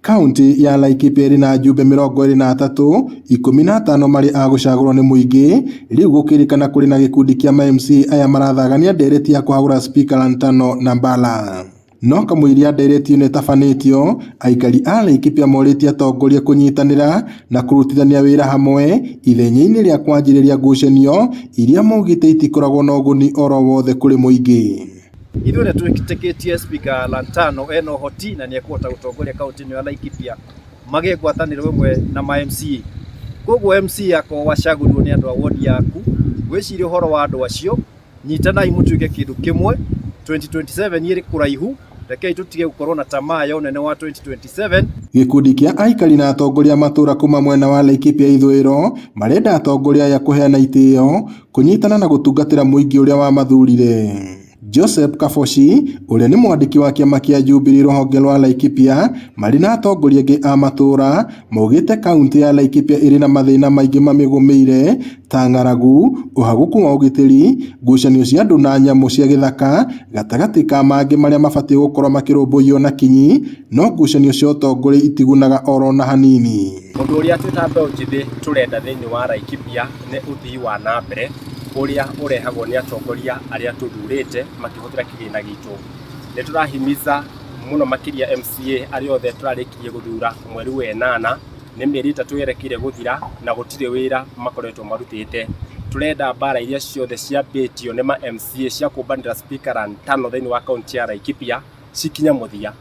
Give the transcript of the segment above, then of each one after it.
Kaunti ya Laikipia iri na ajumbe 23, 15 mari agucagurwo ni muingi. Riu gukirikana kuri na gikundi kia MC aya marathagania ndereti ya kuhagura speaker Lantano na Mbala. No kamwiria ndereti ni tafanitio, aikari a Laikipia moritie atongoria kunyitanira na kurutithania wira hamwe ithenya-ini ria kwanjiriria ngucanio iria maugite itikoragwo na uguni oro wothe kuri muingi. Ithuĩ nĩ twĩtĩkĩtie speaker Lantano ena ũhoti na nĩ ekũhota gũtongoria kaunti-inĩ ya Laikipia magĩe ngwatanĩro ĩmwe na MCA. Koguo MCA akorwo wacagũrirwo nĩ andũ a ward yaku, wĩcirie ũhoro wa andũ acio, nyitanai mũtuĩke kĩndũ kĩmwe. 2027 ĩrĩ kũraihu, rekei tũtige gũkorwo na tamaa ya ũnene wa 2027. Gikundi kia aikari na atongoria matura kuma mwena wa Laikipia ithũĩro marenda atongoria aya kũheana itĩo, kũnyitana na gũtungatĩra mũingĩ ũrĩa wa mathurire. Joseph Kafoshi, uria ni mwandiki wa kiama kia Jubilee rũhonge rwa Laikipia, mari na atongoria angĩ a matura maugite kaunti ya Laikipia iri na mathina maingĩ mamĩgũmĩire ta ng'aragu, ũhaguku wa ũgitĩri, ngucanio cia andũ na nyamũ cia gĩthaka, gatagatĩ ka mangĩ marĩa mabatie gũkorwo makĩrũmbũiyo na kinyi, no ngucanio cia ũtongoria itigunaga oro na hanini. Ũndũ ũrĩa twĩta mbeũ njĩthĩ tũrenda thĩinĩ wa Laikipia nĩ ũthii wa na mbere uria urehagwo ni atongoria aria tuthurite makihũthĩra kĩgĩna gitũ. Nĩ tũrahimiza mũno makiria MCA aria othe tũrarĩkirie gũthura mweri wa 8, nĩ mĩeri 3 yerekeire gũthira na gũtirĩ wĩra makoretwo marutĩte. Turenda mbara iria ciothe ciambĩtio nĩ MCA cia kũmbanĩra speaker Lantano thĩinĩ wa kaunti ya Laikipia cikinya mũthia.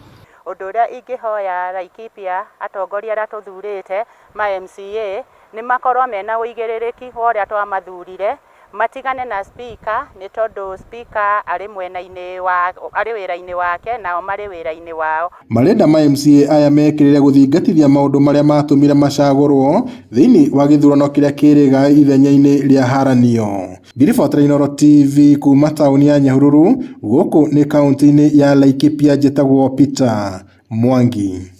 Ũndũ ũrĩa ingĩhoya Laikipia atongoria aria tuthurite MCA nĩ makorwo mena ũigĩrĩrĩki wa ũrĩa twamathurire, matigane na speaker nĩ tondũ speaker ari mwena-inĩ wa ari wĩra-inĩ wake nao marĩ wĩra-inĩ wao. Marenda MCA aya mekĩrĩre gũthingatithia maũndũ marĩa matũmire macagũrwo thĩinĩ wa gĩthurano kĩrĩa kĩrĩga ithenya-inĩ rĩa haranio. Ngiribotera Inooro TV kuma taũni ya Nyahururu, gũkũ nĩ kaunti-inĩ ya Laikipia, njĩtagwo Peter Mwangi.